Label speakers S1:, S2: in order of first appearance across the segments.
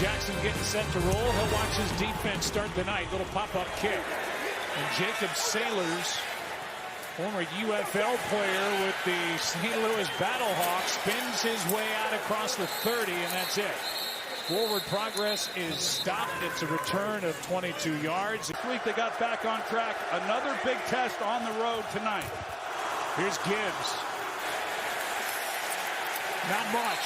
S1: Jackson getting set to roll. He'll watch his defense start the night. Little pop-up kick. And Jacob Sailors, former UFL player with the St. Louis Battlehawks, spins his way out across the 30, and that's it. Forward progress is stopped. It's a return of 22 yards.
S2: This week they got back on track. Another big test on the road tonight.
S1: Here's Gibbs. Not much.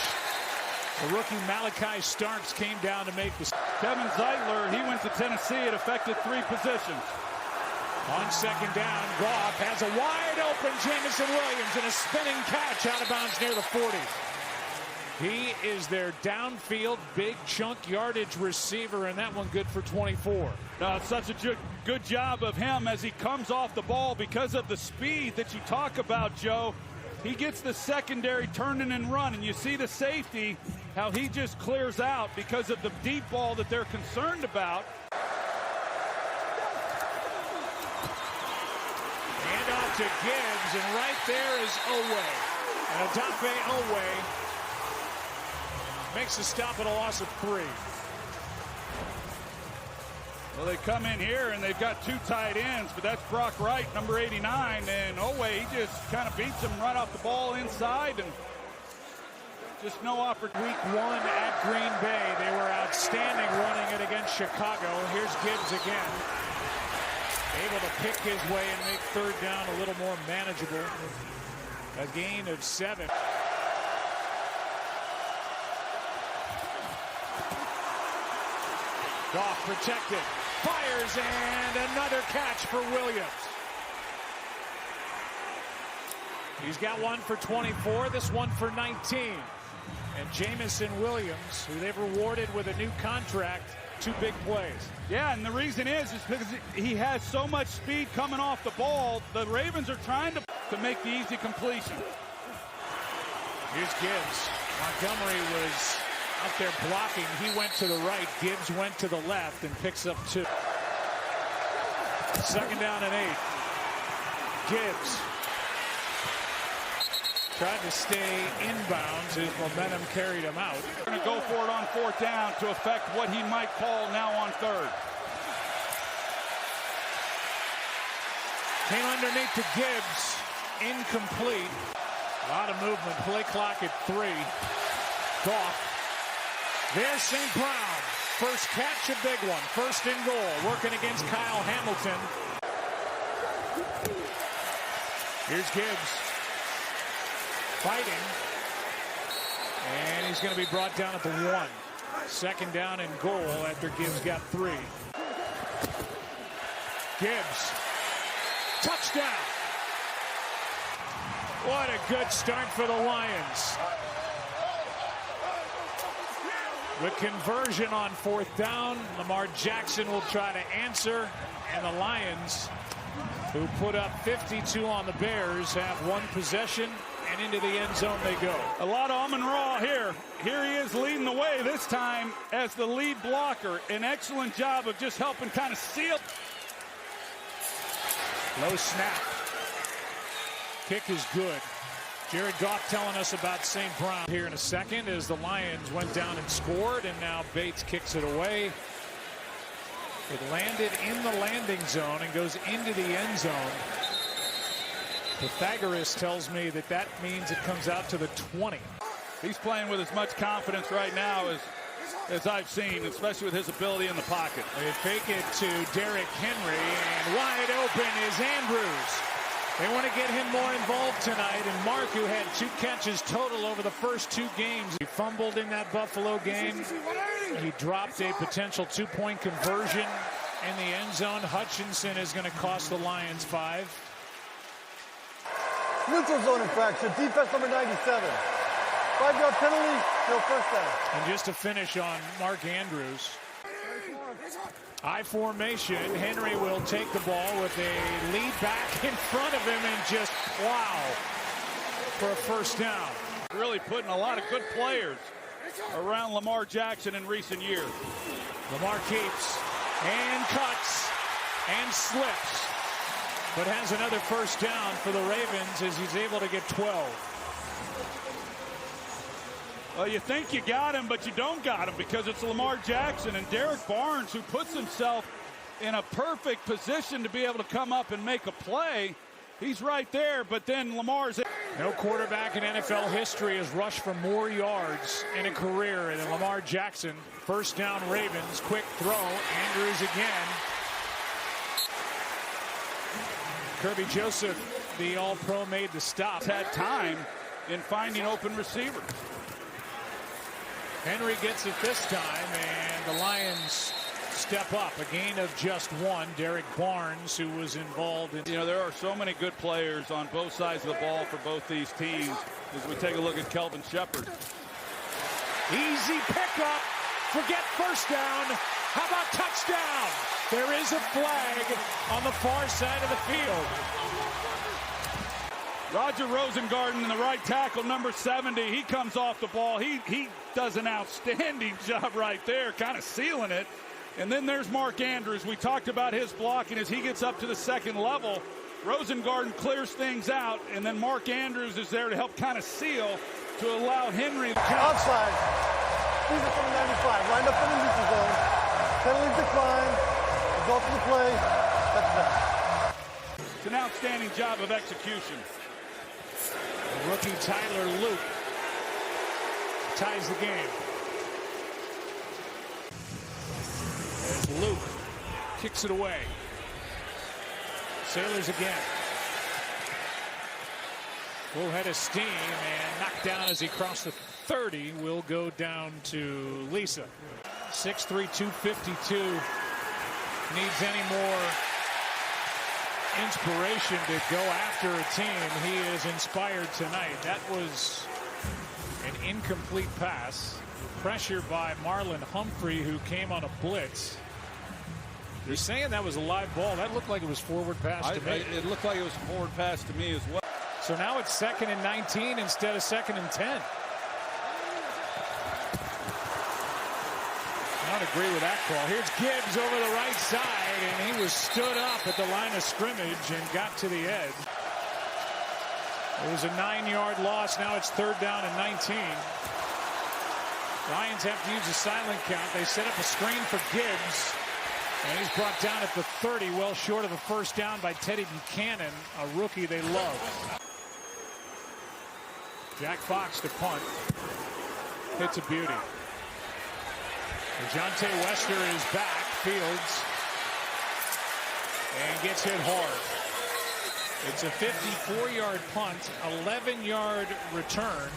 S1: The rookie Malachi Starks came down to make the...
S2: Kevin Zeitler, he went to Tennessee. It affected 3 positions.
S1: On second down, Goff has a wide open Jamison Williams and a spinning catch out of bounds near the 40. He is their downfield big chunk yardage receiver, and that one good for 24.
S2: Such a good job of him as he comes off the ball because of the speed that you talk about, Joe. He gets the secondary turning and running. You see the safety, how he just clears out because of the deep ball that they're concerned about.
S1: Hand off to Gibbs, and right there is Owe. And Odafe Owe makes a stop at a loss of 3.
S2: Well, they come in here and they've got 2 tight ends, but that's Brock Wright, number 89, and Owe, he just kind of beats him right off the ball inside, and just no opportunity.
S1: Week 1 at Green Bay, they were outstanding running it against Chicago. Here's Gibbs again, able to pick his way and make third down a little more manageable. A gain of 7. Goff protected, fires, and another catch for Williams. He's got one for 24, this one for 19. And Jamison Williams, who they've rewarded with a new contract, 2 big plays.
S2: Yeah, and the reason is because he has so much speed coming off the ball. The Ravens are trying to make the easy completion.
S1: Here's Gibbs. Montgomery was out there blocking. He went to the right. Gibbs went to the left and picks up 2. Second down and 8. Gibbs tried to stay inbounds. His momentum carried him out.
S2: Going to go for it on 4th down to affect what he might call now on 3rd.
S1: Came underneath to Gibbs. Incomplete. A lot of movement. Play clock at 3. Goff. There's St. Brown. First catch, a big one. First and goal. Working against Kyle Hamilton. Here's Gibbs. Fighting. And he's going to be brought down at the 1. Second down and goal after Gibbs got 3. Gibbs. Touchdown. What a good start for the Lions. The conversion on 4th down. Lamar Jackson will try to answer. And the Lions, who put up 52 on the Bears, have 1 possession. And into the end zone they go.
S2: A lot of Amon-Ra here. Here he is leading the way this time as the lead blocker. An excellent job of just helping kind of seal.
S1: Low snap. Kick is good. Jared Goff telling us about St. Brown here in a second as the Lions went down and scored, and now Bates kicks it away. It landed in the landing zone and goes into the end zone. Pythagoras tells me that that means it comes out to the 20.
S2: He's playing with as much confidence right now as I've seen, especially with his ability in the pocket.
S1: They fake it to Derrick Henry, and wide open is Andrews. They want to get him more involved tonight, and Mark, who had 2 catches total over the first 2 games. He fumbled in that Buffalo game. He dropped a potential 2-point conversion in the end zone. Hutchinson is going to cost the Lions 5.
S3: Neutral zone infraction, defense number 97. 5-yard penalty, no first down.
S1: And just to finish on Mark Andrews. I formation. Henry will take the ball with a lead back in front of him and just plow for a first down.
S2: Really putting a lot of good players around Lamar Jackson in recent years.
S1: Lamar keeps and cuts and slips, but has another first down for the Ravens as he's able to get 12.
S2: Well, you think you got him, but you don't got him because it's Lamar Jackson and Derek Barnes who puts himself in a perfect position to be able to come up and make a play. He's right there, but then Lamar's...
S1: No quarterback in NFL history has rushed for more yards in a career than Lamar Jackson. First down Ravens, quick throw, Andrews again. Kirby Joseph, the All-Pro, made the stop.
S2: Had time in finding open receivers.
S1: Henry gets it this time, and the Lions step up. A gain of just one. Derek Barnes, who was involved in...
S2: You know, there are so many good players on both sides of the ball for both these teams as we take a look at Kelvin Shepherd.
S1: Easy pickup. Forget first down. How about touchdown? There is a flag on the far side of the field.
S2: Roger Rosengarten in the right tackle, number 70. He comes off the ball. He does an outstanding job right there, kind of sealing it. And then there's Mark Andrews. We talked about his blocking as he gets up to the second level. Rosengarten clears things out, and then Mark Andrews is there to help kind of seal to allow Henry.
S3: Outside. These are from 95. Lined up in the neutral zone. Penalties decline. Result of the play. Touchdown.
S2: It's an outstanding job of execution.
S1: The rookie Tyler Luke ties the game. As Luke kicks it away. Sailors again. Full head of steam and knocked down as he crossed the 30. Will go down to Lisa. 6'3", 252. Needs any more inspiration to go after a team. He is inspired tonight. That was an incomplete pass. Pressure by Marlon Humphrey, who came on a blitz. You're saying that was a live ball. That looked like it was forward pass to me.
S2: It looked like it was a forward pass to me as well.
S1: So now it's 2nd and 19 instead of 2nd and 10. I don't agree with that call. Here's Gibbs over the right side, and he was stood up at the line of scrimmage and got to the edge. It was a 9-yard loss. Now it's 3rd down and 19. Lions have to use a silent count. They set up a screen for Gibbs, and he's brought down at the 30, well short of a first down by Teddy Buchanan, a rookie they love. Jack Fox to punt. Hits a beauty. DeJounte Wester is back. Fields. And gets hit hard. It's a 54-yard punt, 11-yard return.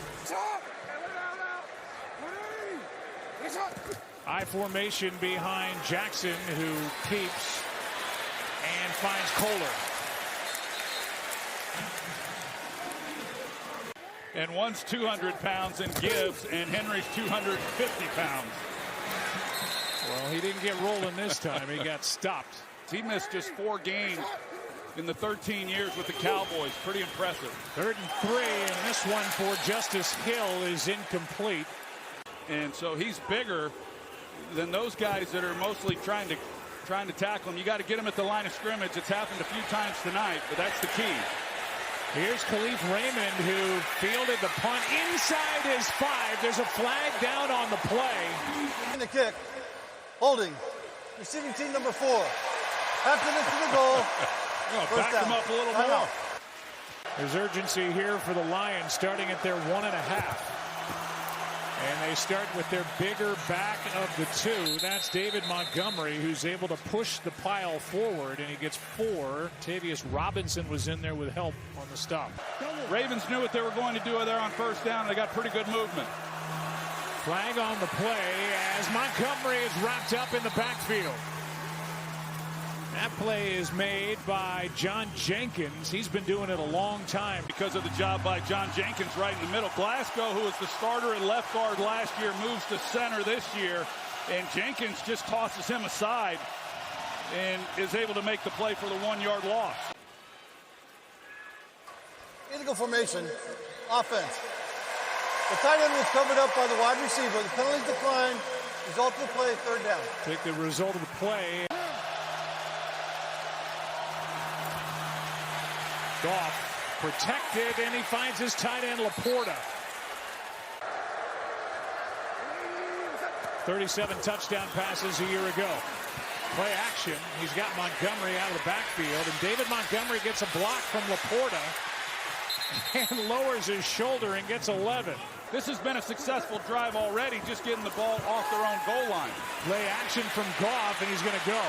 S1: I formation behind Jackson, who keeps and finds Kohler.
S2: And one's 200 pounds in Gibbs, and Henry's 250 pounds.
S1: Well, he didn't get rolling this time. He got stopped.
S2: He missed just 4 games in the 13 years with the Cowboys. Pretty impressive.
S1: 3rd and 3, and this one for Justice Hill is incomplete.
S2: And so he's bigger than those guys that are mostly trying to tackle him. You got to get him at the line of scrimmage. It's happened a few times tonight, but that's the key.
S1: Here's Khalif Raymond, who fielded the punt inside his 5. There's a flag down on the play.
S3: In the kick. Holding. Receiving team number 4. After this to the goal.
S2: Back them up a little more.
S1: There's urgency here for the Lions, starting at their 1.5. And they start with their bigger back of the 2. That's David Montgomery, who's able to push the pile forward, and he gets 4. Tavius Robinson was in there with help on the stop.
S2: Ravens knew what they were going to do there on first down. They got pretty good movement.
S1: Flag on the play as Montgomery is wrapped up in the backfield. That play is made by John Jenkins. He's been doing it a long time.
S2: Because of the job by John Jenkins right in the middle. Glasgow, who was the starter at left guard last year, moves to center this year. And Jenkins just tosses him aside and is able to make the play for the 1-yard loss.
S3: Illegal formation. Offense. The tight end was covered up by the wide receiver. The penalties decline. Result of the play, 3rd down.
S1: Take the result of the play. Goff protected, and he finds his tight end Laporta. 37 touchdown passes a year ago. Play action. He's got Montgomery out of the backfield, and David Montgomery gets a block from Laporta and lowers his shoulder and gets 11.
S2: This has been a successful drive already, just getting the ball off their own goal line.
S1: Play action from Goff, and he's going to go.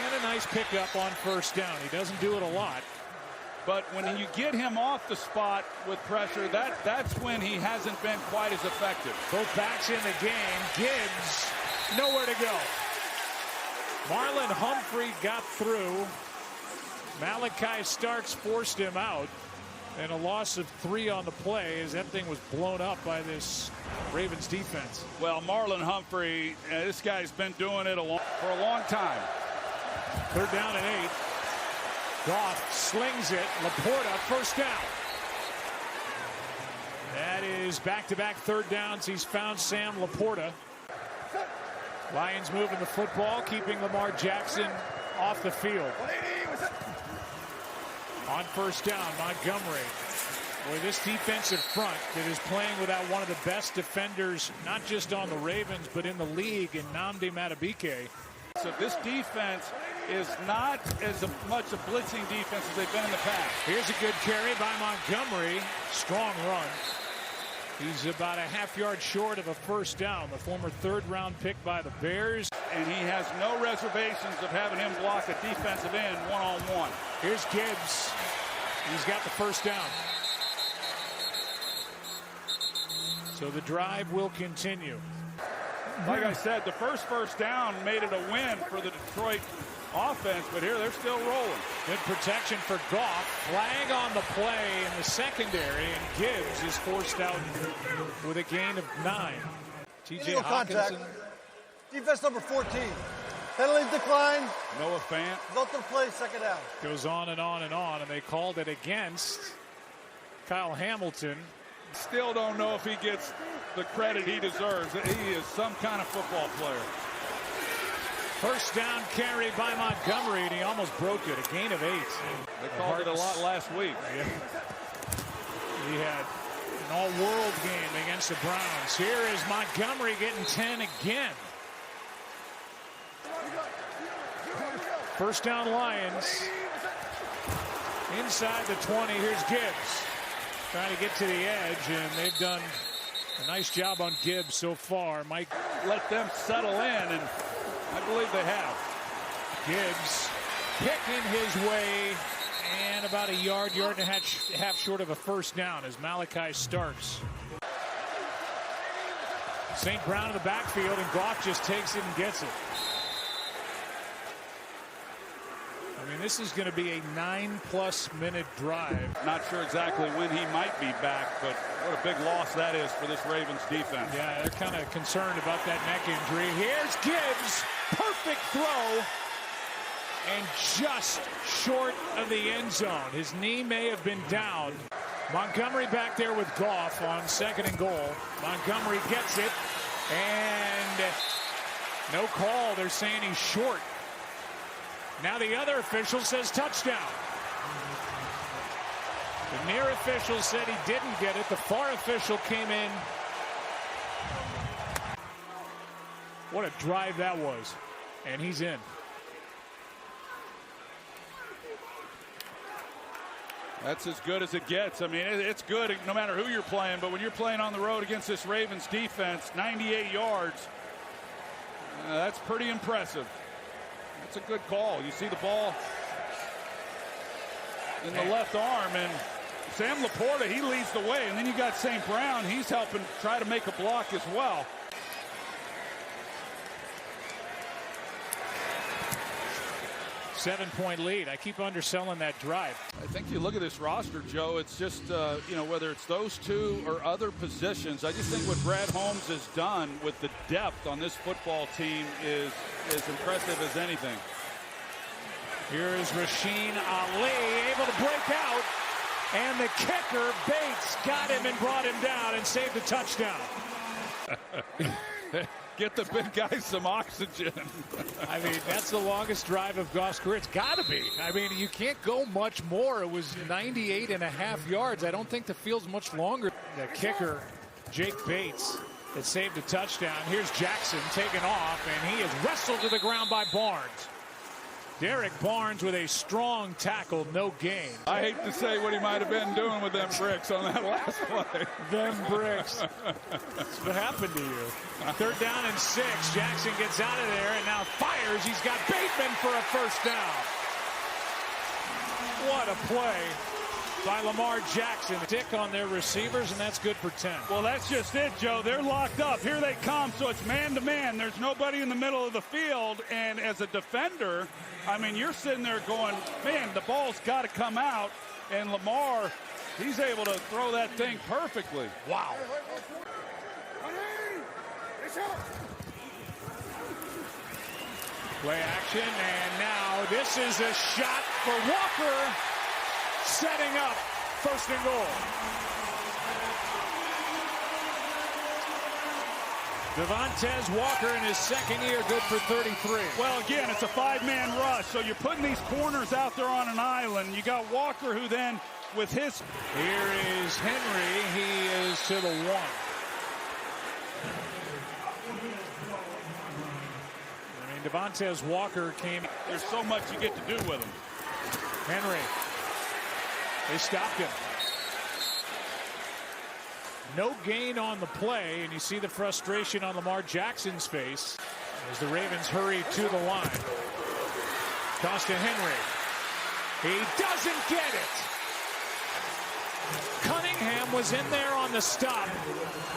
S1: And a nice pickup on first down. He doesn't do it a lot.
S2: But when you get him off the spot with pressure, that's when he hasn't been quite as effective.
S1: Both backs in the game. Gibbs, nowhere to go. Marlon Humphrey got through. Malachi Starks forced him out. And a loss of 3 on the play as that thing was blown up by this Ravens defense.
S2: Well, Marlon Humphrey, this guy's been doing it for a long time.
S1: 3rd down and 8. Goff slings it. Laporta, first down. That is back-to-back 3rd downs. He's found Sam Laporta. Lions moving the football, keeping Lamar Jackson off the field. On first down, Montgomery. Boy, this defensive front that is playing without one of the best defenders, not just on the Ravens, but in the league, in Nnamdi Madubuike.
S2: So this defense is not as much a blitzing defense as they've been in the past.
S1: Here's a good carry by Montgomery. Strong run. He's about a half-yard short of a first down. The former 3rd-round pick by the Bears.
S2: And he has no reservations of having him block a defensive end one-on-one.
S1: Here's Gibbs. He's got the first down. So the drive will continue.
S2: Like I said, the first down made it a win for the Detroit offense, but here they're still rolling.
S1: Good protection for Goff. Flag on the play in the secondary, and Gibbs is forced out with a gain of 9. T.J. Hawkinson.
S3: Defense number 14. Penalty decline.
S2: Noah Fant.
S3: Result of the play, 2nd down.
S1: Goes on and on and on, and they called it against Kyle Hamilton.
S2: Still don't know if he gets the credit he deserves. He is some kind of football player.
S1: First down carry by Montgomery, and he almost broke it. A gain of 8.
S2: They called it a lot last week.
S1: Yeah. He had an all-world game against the Browns. Here is Montgomery getting 10 again. First down Lions. Inside the 20, here's Gibbs. Trying to get to the edge, and they've done a nice job on Gibbs so far. Mike,
S2: let them settle in, and I believe they have.
S1: Gibbs picking his way, and about a yard and a half short of a first down as Malachi Starks. St. Brown in the backfield, and Goff just takes it and gets it. I mean, this is going to be a 9+ minute drive.
S2: Not sure exactly when he might be back, but what a big loss that is for this Ravens defense.
S1: Yeah, they're kind of concerned about that neck injury. Here's Gibbs. Perfect throw. And just short of the end zone. His knee may have been down. Montgomery back there with Goff on 2nd and goal. Montgomery gets it. And no call. They're saying he's short. Now the other official says touchdown. The near official said he didn't get it. The far official came in. What a drive that was. And he's in.
S2: That's as good as it gets. I mean, it's good no matter who you're playing, but when you're playing on the road against this Ravens defense, 98 yards, that's pretty impressive. That's a good call. You see the ball in the left arm, and Sam Laporta, he leads the way, and then you got St. Brown. He's helping try to make a block as well.
S1: Seven-point lead. I keep underselling that drive.
S2: I think you look at this roster, Joe, it's just, you know, whether it's those two or other positions, I just think what Brad Holmes has done with the depth on this football team is as impressive as anything.
S1: Here is Rasheen Ali able to break out, and the kicker, Bates, got him and brought him down and saved the touchdown.
S2: Get the big guy some oxygen.
S1: I mean, that's the longest drive of Goff's career. It's got to be. I mean, you can't go much more. It was 98.5 yards. I don't think the field's much longer. The kicker, Jake Bates, that saved a touchdown. Here's Jackson taken off, and he is wrestled to the ground by Barnes. Derek Barnes with a strong tackle, no gain.
S2: I hate to say what he might have been doing with them bricks on that last play.
S1: Them bricks. That's what happened to you. 3rd down and 6. Jackson gets out of there and now fires. He's got Bateman for a first down. What a play by Lamar Jackson. Dick on their receivers, and that's good for 10.
S2: Well, that's just it, Joe. They're locked up. Here they come, so it's man-to-man. There's nobody in the middle of the field, and as a defender, I mean, you're sitting there going, man, the ball's got to come out, and Lamar, he's able to throw that thing perfectly.
S1: Wow. Play action, and now this is a shot for Walker, setting up 1st and goal. Devontae Walker in his 2nd year, good for 33.
S2: Well, again, it's a 5-man rush, so you're putting these corners out there on an island. You got Walker, who then, with his...
S1: Here is Henry. He is to the 1. I mean, Devontae Walker came...
S2: There's so much you get to do with him.
S1: Henry. They stopped him. No gain on the play, and you see the frustration on Lamar Jackson's face as the Ravens hurry to the line. Toss to Henry. He doesn't get it. Cunningham was in there on the stop,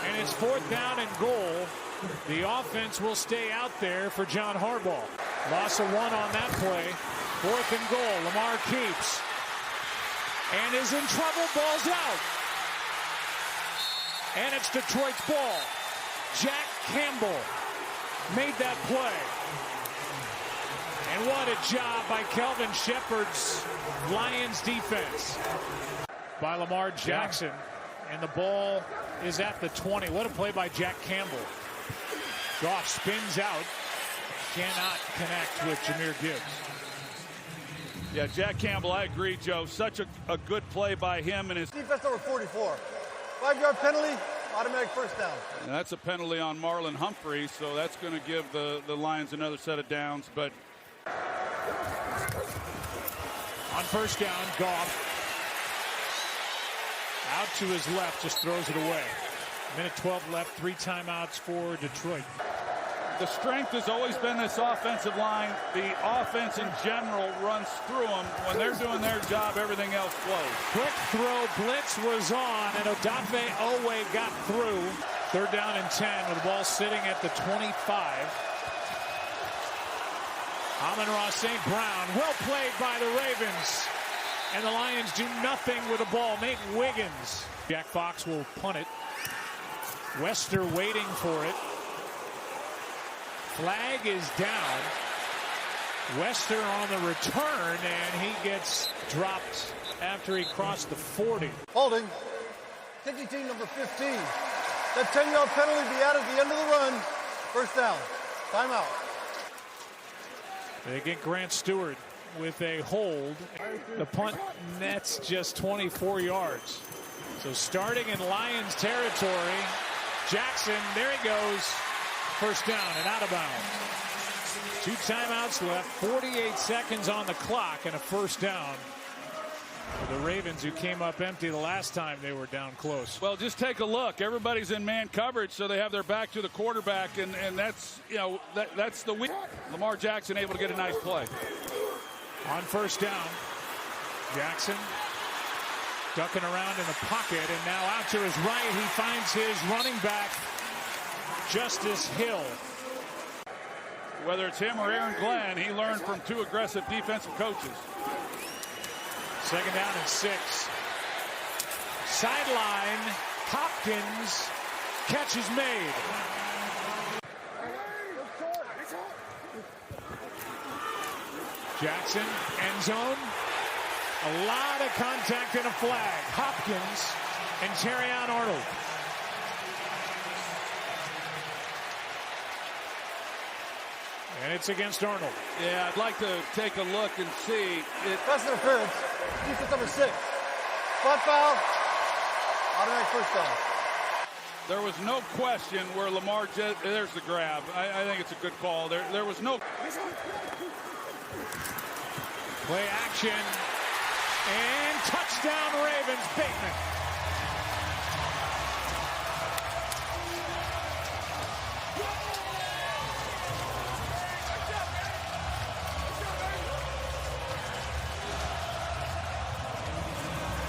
S1: and it's 4th down and goal. The offense will stay out there for John Harbaugh. Loss of 1 on that play. 4th and goal. Lamar keeps. And is in trouble. Ball's out. And it's Detroit's ball. Jack Campbell made that play. And what a job by Kelvin Shepard's Lions defense. By Lamar Jackson. And the ball is at the 20. What a play by Jack Campbell. Goff spins out. Cannot connect with Jahmyr Gibbs.
S2: Yeah, Jack Campbell, I agree, Joe. Such a good play by him and his...
S3: Defense number 44. 5-yard penalty, automatic 1st down.
S2: And that's a penalty on Marlon Humphrey, so that's going to give the Lions another set of downs. But
S1: on 1st down, Goff out to his left, just throws it away. 1:12 left, 3 timeouts for Detroit.
S2: The strength has always been this offensive line. The offense in general runs through them. When they're doing their job, everything else flows.
S1: Quick throw, blitz was on, and Odafe Owe got through. 3rd down and 10 with the ball sitting at the 25. Amon-Ra St. Brown, well played by the Ravens. And the Lions do nothing with the ball. Nate Wiggins. Jack Fox will punt it. Wester waiting for it. Flag is down. Wester on the return, and he gets dropped after he crossed the 40.
S3: Holding. Kicking team number 15. That 10-yard penalty be added at the end of the run. 1st down. Timeout.
S1: They get Grant Stewart with a hold. The punt nets just 24 yards. So starting in Lions territory, Jackson, there he goes. 1st down and out of bounds. 2 timeouts left, 48 seconds on the clock, and a 1st down. The Ravens, who came up empty the last time they were down close.
S2: Well, just take a look. Everybody's in man coverage, so they have their back to the quarterback, and that's, you know, that's the weak. Lamar Jackson able to get a nice play.
S1: On 1st down, Jackson ducking around in the pocket, and now out to his right, he finds his running back, Justice Hill.
S2: Whether it's him or Aaron Glenn, he learned from 2 aggressive defensive coaches.
S1: 2nd down and 6. Sideline, Hopkins, catch is made. Jackson, end zone. A lot of contact and a flag. Hopkins and Terrion Arnold. And it's against Arnold.
S2: Yeah, I'd like to take a look and see.
S3: Pass interference. Defense number 6. Spot foul. Automatic 1st down.
S2: There was no question where there's the grab. I think it's a good call. There was no
S1: play action and touchdown Ravens. Bateman.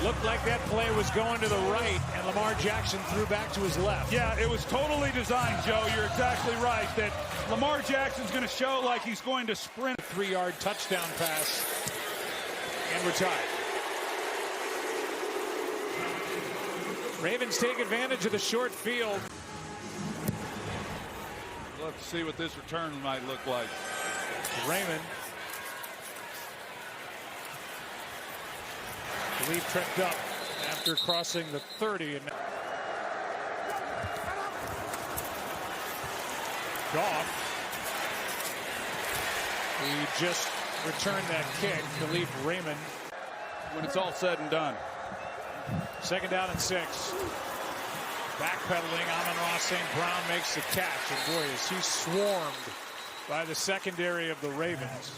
S1: Looked like that play was going to the right, and Lamar Jackson threw back to his left.
S2: Yeah, it was totally designed, Joe. You're exactly right that Lamar Jackson's going to show like he's going to sprint.
S1: 3-yard touchdown pass, and we're tied. Ravens take advantage of the short field.
S2: We'll have to see what this return might look like.
S1: Raymond. Relive tripped up after crossing the 30. And Goff. He just returned that kick to leave Raymond.
S2: When it's all said and done.
S1: 2nd down and 6. Backpedaling, Amon-Ra St. Brown makes the catch. And boy, is he swarmed by the secondary of the Ravens.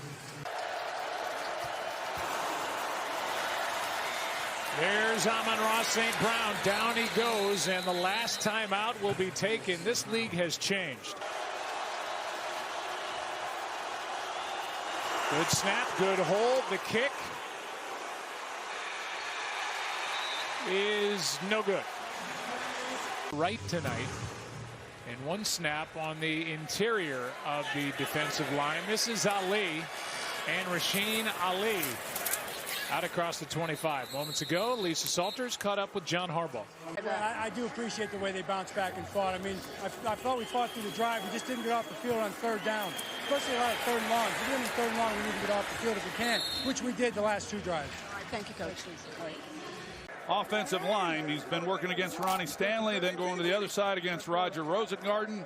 S1: There's Amon-Ra St. Brown. Down he goes, and the last timeout will be taken. This league has changed. Good snap, good hold. The kick is no good. Right tonight, and one snap on the interior of the defensive line. This is Ali, and Rasheen Ali out across the 25. Moments ago, Lisa Salters caught up with John Harbaugh.
S4: I do appreciate the way they bounced back and fought. I mean, I thought we fought through the drive. We just didn't get off the field on 3rd down, especially a lot of 3rd and longs. If we're doing 3rd and long, we need to get off the field if we can, which we did the last 2 drives.
S5: All right, thank you, Coach. All right.
S2: Offensive line, he's been working against Ronnie Stanley, then going to the other side against Roger Rosengarten.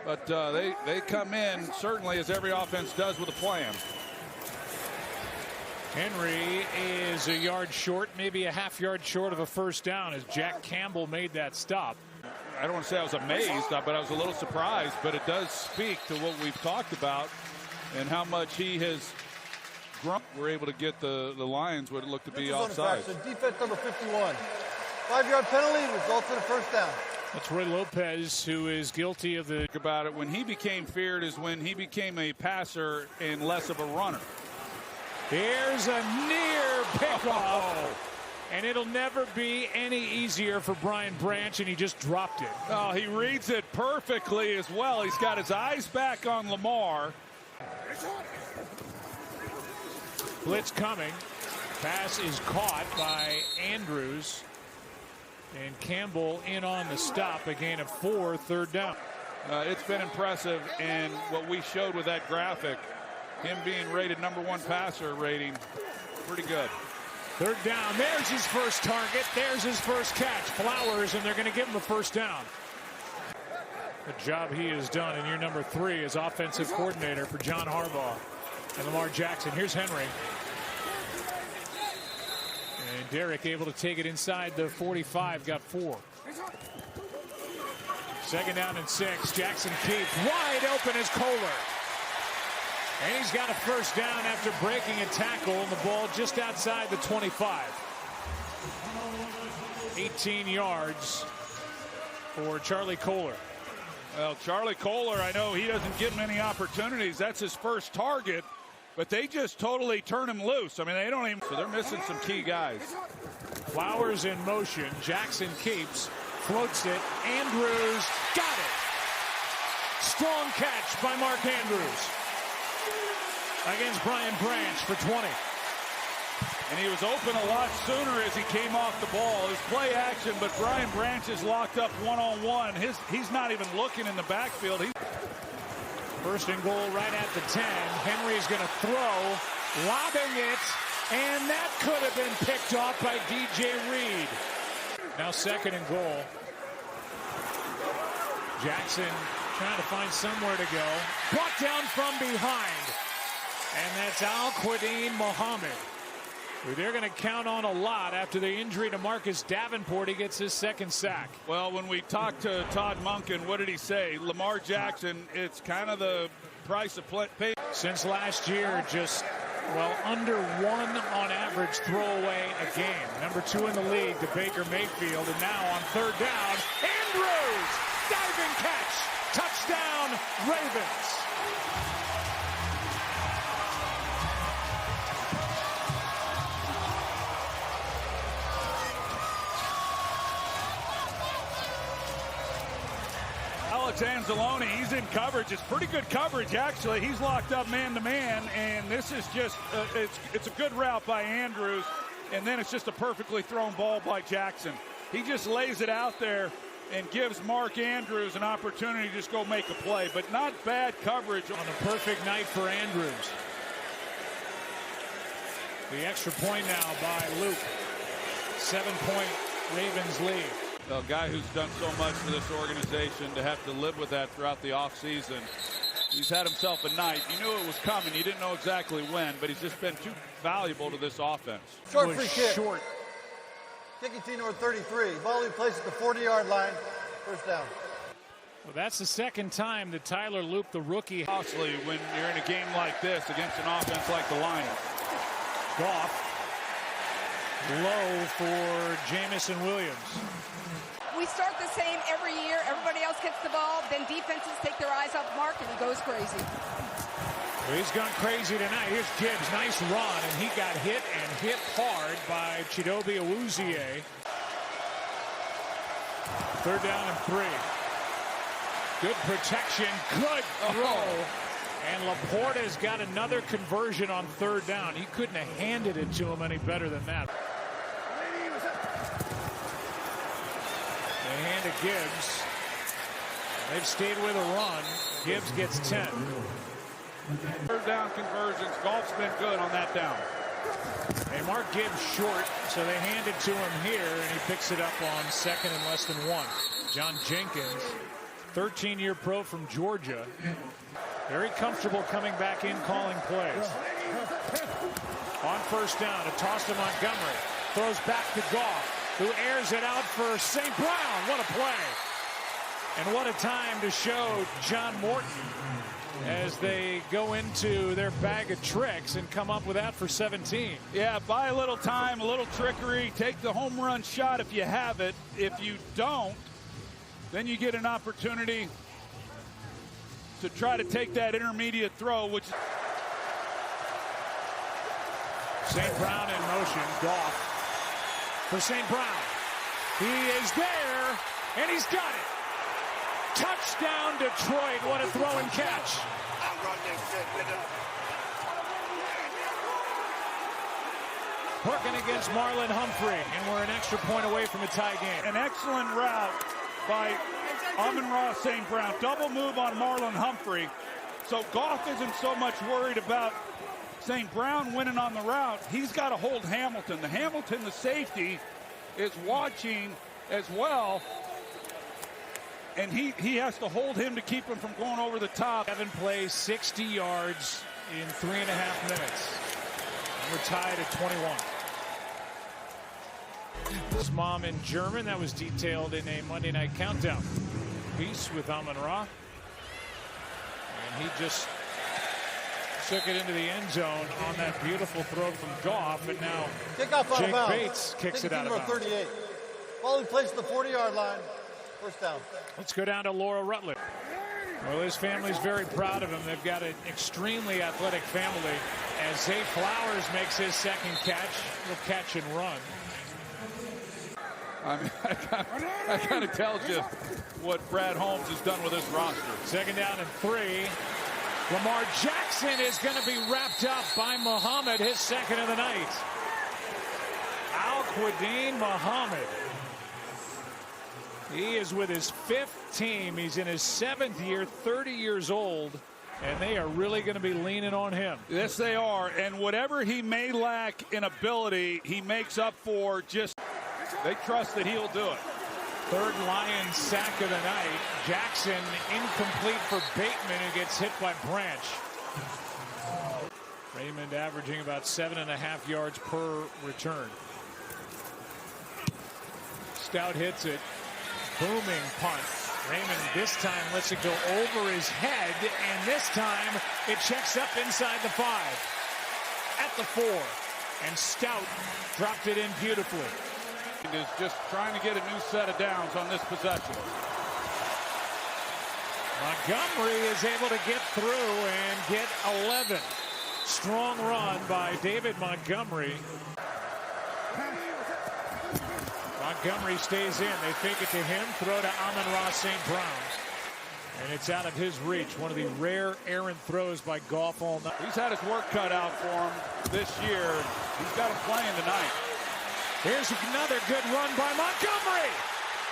S2: But they come in, certainly, as every offense does, with a plan.
S1: Henry is a yard short, maybe a half-yard short of a 1st down as Jack Campbell made that stop.
S2: I don't want to say I was amazed, but I was a little surprised. But it does speak to what we've talked about and how much he has grown. We're able to get the Lions what it looked to be offside.
S3: Defense number 51. 5-yard penalty results in a 1st down.
S1: That's Roy Lopez, who is guilty of the...
S2: About it, when he became feared is when he became a passer and less of a runner.
S1: Here's a near pickoff. And it'll never be any easier for Brian Branch, and he just dropped it.
S2: Oh, he reads it perfectly as well. He's got his eyes back on Lamar.
S1: Blitz coming. Pass is caught by Andrews. And Campbell in on the stop. A gain of 4, 3rd down.
S2: It's been impressive, and what we showed with that graphic, him being rated #1 passer rating, pretty good.
S1: 3rd down. There's his first target. There's his first catch. Flowers, and they're going to give him a 1st down. The job he has done in year number 3 as offensive coordinator for John Harbaugh and Lamar Jackson. Here's Henry. And Derrick able to take it inside the 45. Got 4. 2nd down and 6. Jackson keeps wide open as Kohler. And he's got a 1st down after breaking a tackle, and the ball just outside the 25. 18 yards for Charlie Kohler.
S2: Well, Charlie Kohler, I know he doesn't get many opportunities. That's his first target, but they just totally turn him loose. I mean, they don't even, so they're missing some key guys.
S1: Flowers in motion. Jackson keeps, floats it. Andrews got it. Strong catch by Mark Andrews against Brian Branch for 20.
S2: And he was open a lot sooner as he came off the ball. His play action, but Brian Branch is locked up one-on-one. He's not even looking in the backfield.
S1: 1st and goal right at the 10. Henry's going to throw, lobbing it, and that could have been picked off by DJ Reed. Now 2nd and goal. Jackson trying to find somewhere to go. Brought down from behind. And that's Al-Quadin Muhammad. who they're going to count on a lot after the injury to Marcus Davenport. He gets his second sack.
S2: Well, when we talked to Todd Monken, what did he say? Lamar Jackson, it's kind of the price of pay.
S1: Since last year, just, well, under 1 on average throwaway a game. Number 2 in the league to Baker Mayfield. And now on third down, Andrews, diving catch, touchdown Ravens.
S2: Alex Anzalone, he's in coverage. It's pretty good coverage, actually. He's locked up man-to-man, and this is just, it's a good route by Andrews, and then it's just a perfectly thrown ball by Jackson. He just lays it out there and gives Mark Andrews an opportunity to just go make a play, but not bad coverage.
S1: On a perfect night for Andrews. The extra point now by Luke. 7-point Ravens lead.
S2: A guy who's done so much for this organization, to have to live with that throughout the offseason. He's had himself a night. You knew it was coming. You didn't know exactly when, but he's just been too valuable to this offense.
S3: Short free kick.
S1: Short.
S3: Kicking team number 33. Volley placed at the 40-yard line. First down.
S1: Well, that's the second time that Tyler Loop, the rookie.
S2: Costly when you're in a game like this against an offense like the Lions.
S1: Goff. Low for Jamison Williams.
S5: We start the same every year. Everybody else gets the ball. Then defenses take their eyes off Mark, and he goes crazy.
S1: Well, he's gone crazy tonight. Here's Gibbs. Nice run, and he got hit and hit hard by Chidobe Awuzie. Third down and 3. Good protection. Good throw. And Laporta's got another conversion on third down. He couldn't have handed it to him any better than that. They hand to Gibbs. They've stayed with a run. Gibbs gets 10.
S2: Third down conversions. Goff's been good on that down.
S1: They mark Gibbs short, so they hand it to him here, and he picks it up on second and less than 1. John Jenkins, 13-year pro from Georgia. Very comfortable coming back in, calling plays. On first down, a toss to Montgomery. Throws back to Goff, who airs it out for St. Brown. What a play. And what a time to show John Morton as they go into their bag of tricks and come up with that for 17.
S2: Yeah, buy a little time, a little trickery. Take the home run shot if you have it. If you don't, then you get an opportunity to try to take that intermediate throw, which
S1: St. Brown in motion. Goff for St. Brown. He is there, and he's got it. Touchdown, Detroit. What a throw and catch. Working against Marlon Humphrey, and we're an extra point away from a tie game.
S2: An excellent route by Amon-Ra St. Brown. Double move on Marlon Humphrey. So Goff isn't so much worried about St. Brown winning on the route. He's got to hold Hamilton. The safety, is watching as well. And he has to hold him to keep him from going over the top.
S1: 7 plays, 60 yards in 3.5 minutes. And we're tied at 21. His mom in German, that was detailed in a Monday Night Countdown piece with Amon-Ra. And he just took it into the end zone on that beautiful throw from Goff. And now Jake Bates kicks it out of bounds.
S3: 38. Ball in place at the 40-yard line. First down.
S1: Let's go down to Laura Rutledge. Well, his family's very proud of him. They've got an extremely athletic family. As Zay Flowers makes his second catch, he'll catch and run.
S2: I mean, that kind of tells you what Brad Holmes has done with this roster.
S1: Second down and 3. Lamar Jackson is going to be wrapped up by Muhammad, his second of the night. Al-Quadin Muhammad. He is with his 5th team. He's in his 7th year, 30 years old, and they are really going to be leaning on him.
S2: Yes, they are. And whatever he may lack in ability, he makes up for. Just they trust that he'll do it.
S1: Third Lions sack of the night. Jackson incomplete for Bateman, who gets hit by Branch. Raymond averaging about 7.5 yards per return. Stout hits it. Booming punt. Raymond this time lets it go over his head, and this time it checks up inside the 5. At the 4. And Stout dropped it in beautifully.
S2: Is just trying to get a new set of downs on this possession.
S1: Montgomery is able to get through and get 11. Strong run by David Montgomery. Montgomery stays in. They fake it to him. Throw to Amon-Ra St. Brown. And it's out of his reach. One of the rare errant throws by Goff all night.
S2: He's had his work cut out for him this year. He's got him playing tonight.
S1: Here's another good run by Montgomery.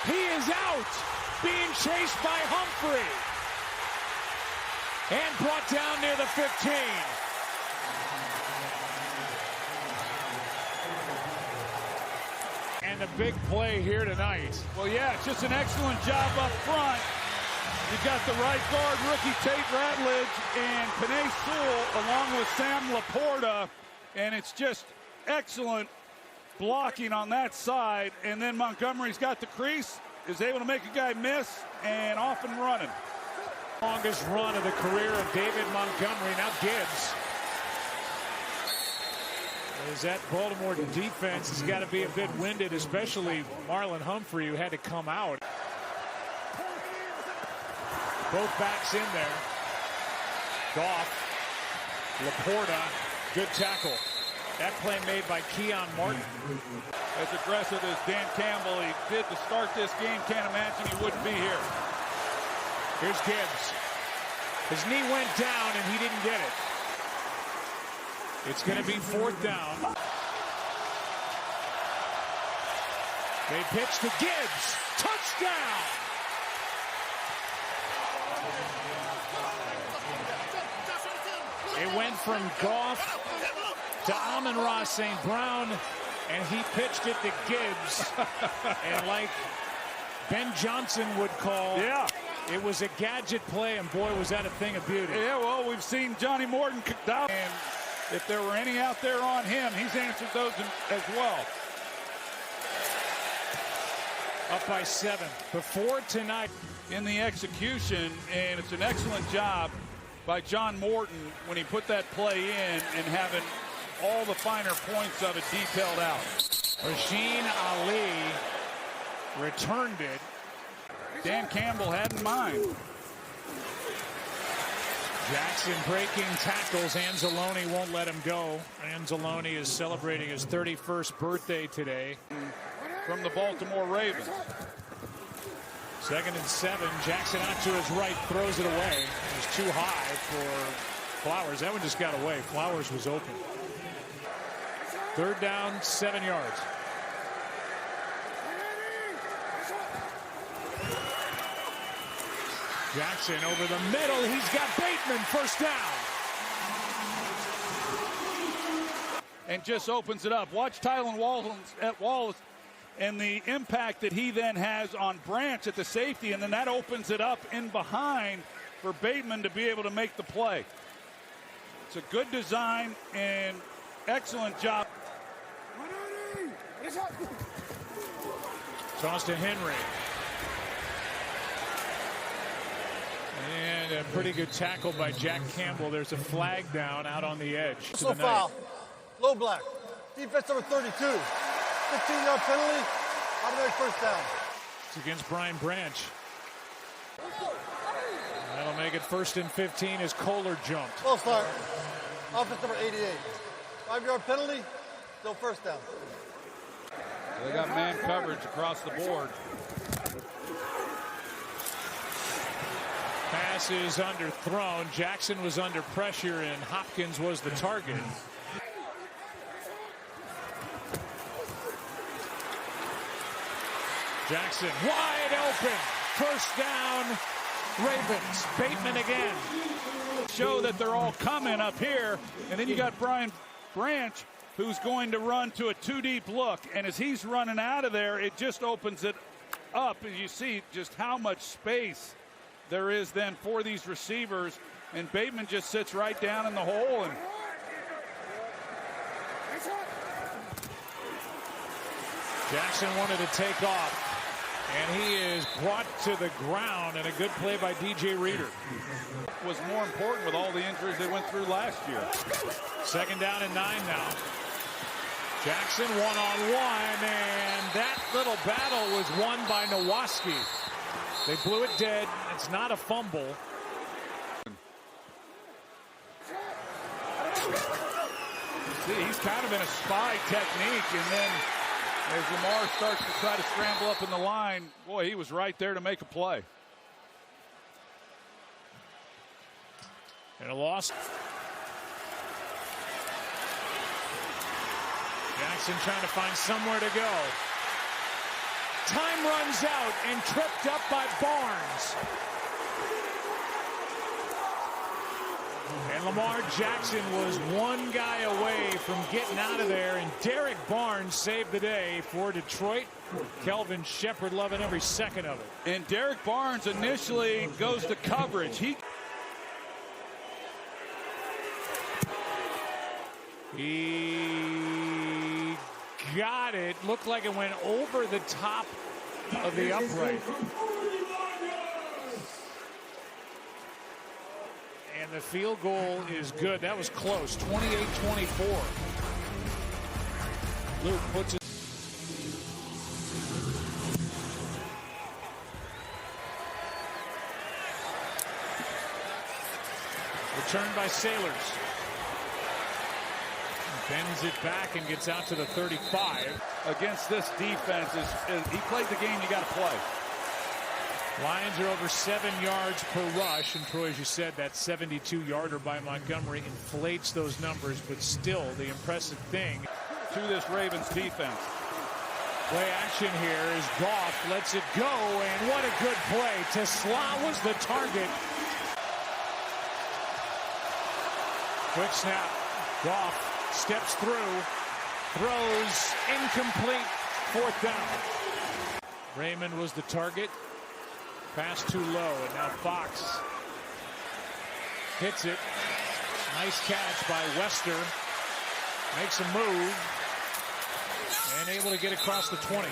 S1: He is out. Being chased by Humphrey. And brought down near the 15. And a big play here tonight.
S2: Well, yeah, it's just an excellent job up front. You've got the right guard, rookie Tate Ratledge, and Penei Sewell, along with Sam Laporta. And it's just excellent blocking on that side. And then Montgomery's got the crease, is able to make a guy miss, and off and running.
S1: Longest run of the career of David Montgomery. Now Gibbs. As that Baltimore defense has got to be a bit winded, especially Marlon Humphrey, who had to come out. Both backs in there. Goff. Laporta. Good tackle. That play made by Keon Martin.
S2: As aggressive as Dan Campbell he did to start this game, can't imagine he wouldn't be here.
S1: Here's Gibbs. His knee went down and he didn't get it. It's going to be 4th down. They pitch to Gibbs. Touchdown! It went from Goff to Amon-Ra St. Brown, and he pitched it to Gibbs. And like Ben Johnson would call,
S2: yeah,
S1: it was a gadget play, and boy, was that a thing of beauty.
S2: Yeah, well, we've seen Johnny Morton kicked out, and if there were any out there on him, he's answered those as well.
S1: Up by 7. Before tonight.
S2: In the execution, and it's an excellent job by John Morton when he put that play in and having all the finer points of it detailed out.
S1: Rasheen Ali returned it.
S2: Dan Campbell had in mind.
S1: Jackson breaking tackles. Anzalone won't let him go. Anzalone is celebrating his 31st birthday today.
S2: From the Baltimore Ravens.
S1: 2nd and 7. Jackson out to his right, throws it away. It was too high for Flowers. That one just got away. Flowers was open. 3rd down, 7 yards. Jackson over the middle. He's got Bateman. 1st down.
S2: And just opens it up. Watch Tylan Wallace and the impact that he then has on Branch at the safety, and then that opens it up in behind for Bateman to be able to make the play. It's a good design and excellent job.
S1: Toss to Henry. And a pretty good tackle by Jack Campbell. There's a flag down out on the edge.
S3: So foul. Low black. Defense number 32. 15-yard penalty. Automatic 1st down.
S1: It's against Brian Branch. That'll make it 1st and 15 as Kohler jumped.
S3: False start. Offense number 88. 5-yard penalty. Still 1st down.
S2: They got man coverage across the board.
S1: Pass is underthrown. Jackson was under pressure, and Hopkins was the target. Jackson wide open. 1st down, Ravens. Bateman again.
S2: Show that they're all coming up here, and then you got Brian Branch, who's going to run to a 2-deep look, and as he's running out of there, it just opens it up, and you see just how much space there is then for these receivers, and Bateman just sits right down in the hole, and
S1: Jackson wanted to take off, and he is brought to the ground, and a good play by DJ Reader.
S2: Was more important with all the injuries they went through last year.
S1: 2nd down and 9 now. Jackson one-on-one, and that little battle was won by Nowaski. They blew it dead. It's not a fumble.
S2: See, he's kind of in a spy technique, and then as Lamar starts to try to scramble up in the line, boy, he was right there to make a play.
S1: And a loss. Jackson trying to find somewhere to go. Time runs out and tripped up by Barnes. And Lamar Jackson was one guy away from getting out of there, and Derek Barnes saved the day for Detroit. Kelvin Shepard loving every second of it.
S2: And Derek Barnes initially goes to coverage.
S1: He got it. Looked like it went over the top of the upright. And the field goal is good. That was close. 28-24. Luke puts it. Returned by Sailors. Bends it back and gets out to the 35.
S2: Against this defense, he played the game you got to play.
S1: Lions are over 7 yards per rush. And Troy, as you said, that 72-yarder by Montgomery inflates those numbers, but still the impressive thing
S2: to this Ravens defense.
S1: Play action here is Goff lets it go, and what a good play. Tesla was the target. Quick snap. Goff steps through, throws, incomplete, 4th down. Raymond was the target. Pass too low, and now Fox hits it. Nice catch by Wester. Makes a move, and able to get across the 20.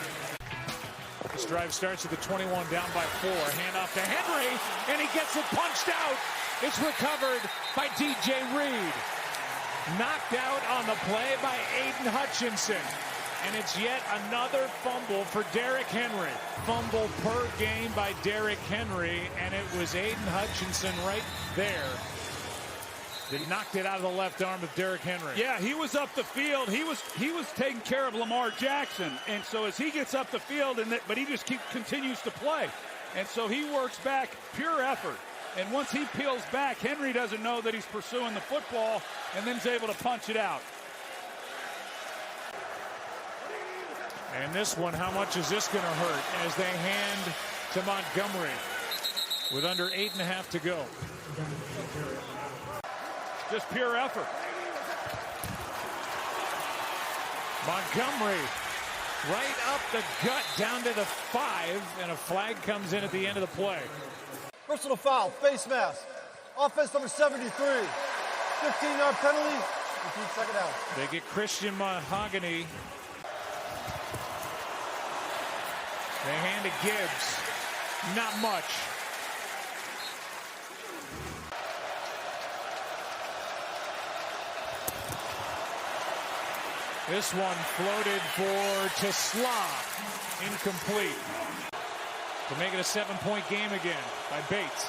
S1: This drive starts at the 21, down by 4. Hand off to Henry, and he gets it punched out. It's recovered by DJ Reed. Knocked out on the play by Aiden Hutchinson. And it's yet another fumble for Derrick Henry. Fumble per game by Derrick Henry, and it was Aiden Hutchinson right there that knocked it out of the left arm of Derrick Henry.
S2: Yeah, he was up the field. He was taking care of Lamar Jackson, and so as he gets up the field, but he just continues to play, and so he works back, pure effort. And once he peels back, Henry doesn't know that he's pursuing the football, and then is able to punch it out.
S1: And this one, how much is this going to hurt as they hand to Montgomery with under 8.5 to go?
S2: Just pure effort.
S1: Montgomery right up the gut down to the 5, and a flag comes in at the end of the play.
S3: Personal foul, face mask. Offense number 73. 15-yard penalty. Repeat, 2nd down.
S1: They get Christian Mahogany. They hand to Gibbs. Not much. This one floated for Tesla. Incomplete. To make it a 7-point game again by Bates.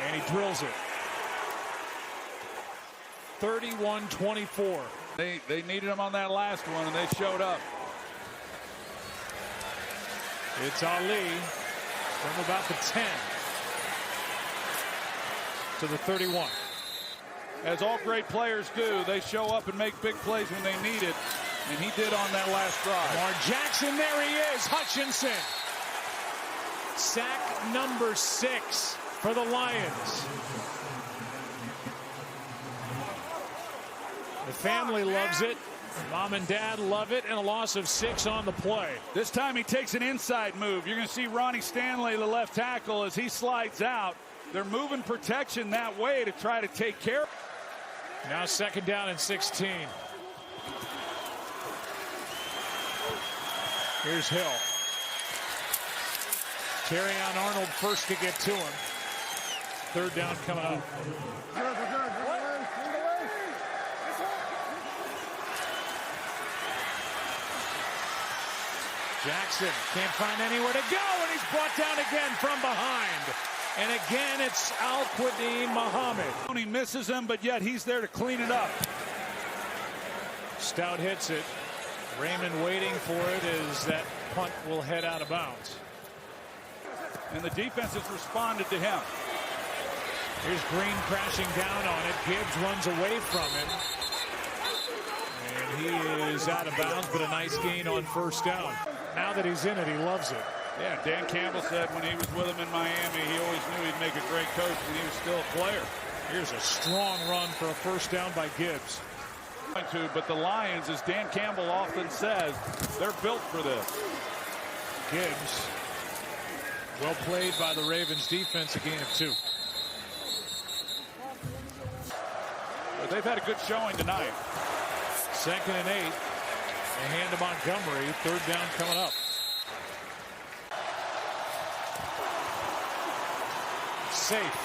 S1: And he drills it. 31-24.
S2: They needed him on that last one, and they showed up.
S1: It's Ali from about the 10 to the 31.
S2: As all great players do, they show up and make big plays when they need it, and he did on that last drive.
S1: Lamar Jackson, there he is, Hutchinson. Sack number 6 for the Lions. The family loves it. Mom and Dad love it, and a loss of 6 on the play.
S2: This time he takes an inside move. You're going to see Ronnie Stanley, the left tackle, as he slides out. They're moving protection that way to try to take care.
S1: Now 2nd down and 16. Here's Hill. Terrion Arnold first to get to him. Third down coming up. Jackson can't find anywhere to go, and he's brought down again from behind. And again, it's Al-Quadin Muhammad.
S2: He misses him, but yet he's there to clean it up.
S1: Stout hits it. Raymond waiting for it as that punt will head out of bounds.
S2: And the defense has responded to him.
S1: Here's Green crashing down on it. Gibbs runs away from him. And he is out of bounds, but a nice gain on first down. Now that he's in it, he loves it.
S2: Yeah, Dan Campbell said when he was with him in Miami, he always knew he'd make a great coach when he was still a player.
S1: Here's a strong run for a first down by Gibbs.
S2: But the Lions, as Dan Campbell often says, they're built for this.
S1: Gibbs, well played by the Ravens defense, a gain of 2.
S2: But they've had a good showing tonight.
S1: 2nd and 8. A hand to Montgomery. Third down coming up. Safe.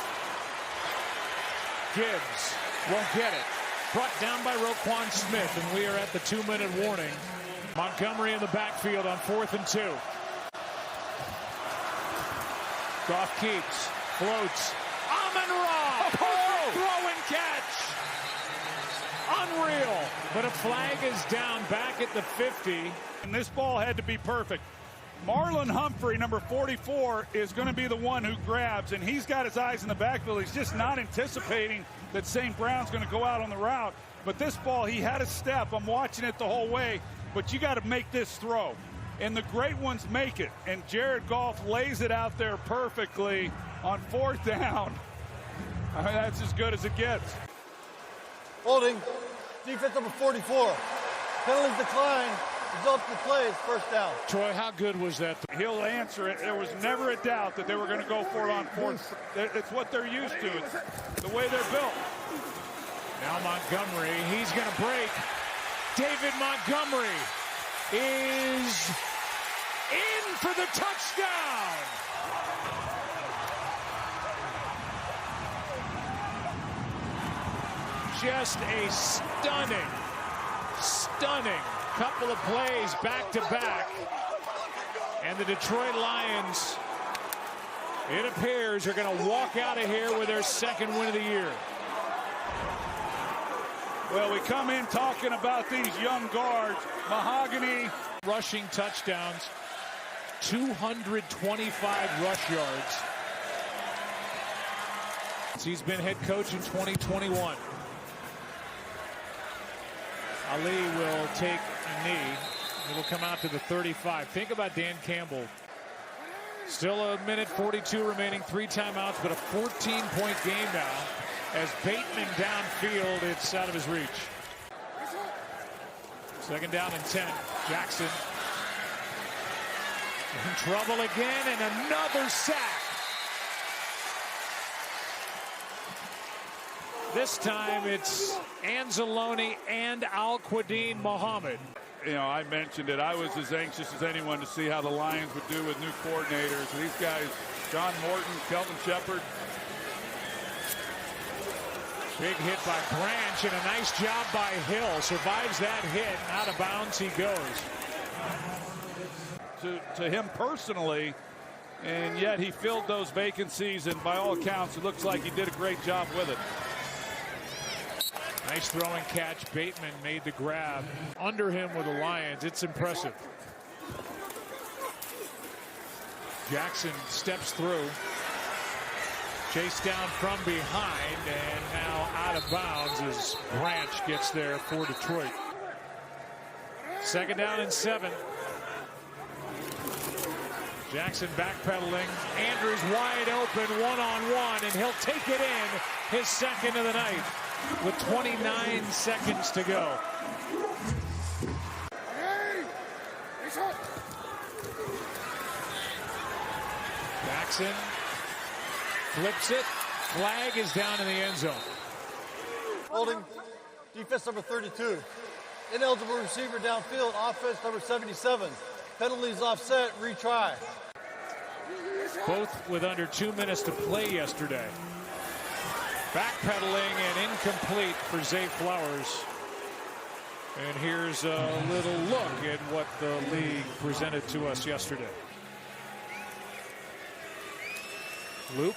S1: Gibbs won't get it. Brought down by Roquan Smith, and we are at the 2-minute warning. Montgomery in the backfield on 4th and 2. Goff keeps, floats. Amon-Ra, perfect throw and catch. Unreal, but a flag is down back at the 50.
S2: And this ball had to be perfect. Marlon Humphrey, number 44, is going to be the one who grabs, and he's got his eyes in the backfield. He's just not anticipating that St. Brown's going to go out on the route. But this ball, he had a step. I'm watching it the whole way, but you got to make this throw. And the great ones make it. And Jared Goff lays it out there perfectly on 4th down. I mean, that's as good as it gets.
S3: Holding. Defense number 44. Penalties decline. Result of the play is first down.
S1: Troy, how good was that?
S2: He'll answer it. There was never a doubt that they were going to go for it on 4th. It's what they're used to. It's the way they're built.
S1: Now Montgomery, he's going to break. David Montgomery is in for the touchdown. Just a stunning couple of plays back to back. And the Detroit Lions, it appears, are going to walk out of here with their 2nd win of the year.
S2: Well, we come in talking about these young guards. Mahogany.
S1: Rushing touchdowns, 225 rush yards. He's been head coach in 2021. Ali will take a knee. He will come out to the 35. Think about Dan Campbell. Still a minute 42 remaining, 3 timeouts, but a 14-point game now. As Bateman downfield, it's out of his reach. 2nd down and 10. Jackson in trouble again, and another sack. This time it's Anzalone and Al-Quadin Muhammad.
S2: You know, I mentioned it. I was as anxious as anyone to see how the Lions would do with new coordinators. These guys, John Morton, Kelvin Shepard.
S1: Big hit by Branch, and a nice job by Hill. Survives that hit. Out of bounds he goes.
S2: To him personally, and yet he filled those vacancies, and by all accounts, it looks like he did a great job with it.
S1: Nice throwing catch. Bateman made the grab. Under him with the Lions. It's impressive. Jackson steps through. Chased down from behind, and now out of bounds as Branch gets there for Detroit. 2nd down and 7. Jackson backpedaling. Andrews wide open, one-on-one, and he'll take it in, his 2nd of the night, with 29 seconds to go. Jackson flips it. Flag is down in the end zone.
S3: Holding. Defense number 32. Ineligible receiver downfield. Offense number 77. Penalties offset, retry.
S1: Both with under 2 minutes to play yesterday. Backpedaling and incomplete for Zay Flowers. And here's a little look at what the league presented to us yesterday. Loop,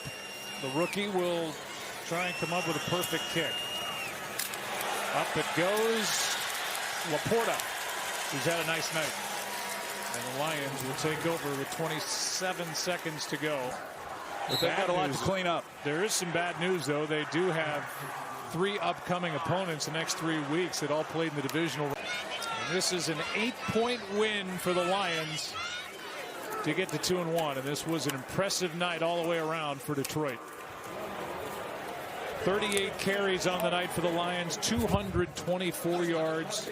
S1: the rookie, will try and come up with a perfect kick. Up it goes. Laporta, who's had a nice night. And the Lions will take over with 27 seconds to go.
S2: But they've got a lot to clean up.
S1: There is some bad news, though. They do have 3 upcoming opponents the next 3 weeks that all played in the divisional. And this is an 8-point win for the Lions to get to 2-1. And this was an impressive night all the way around for Detroit. 38 carries on the night for the Lions, 224 yards.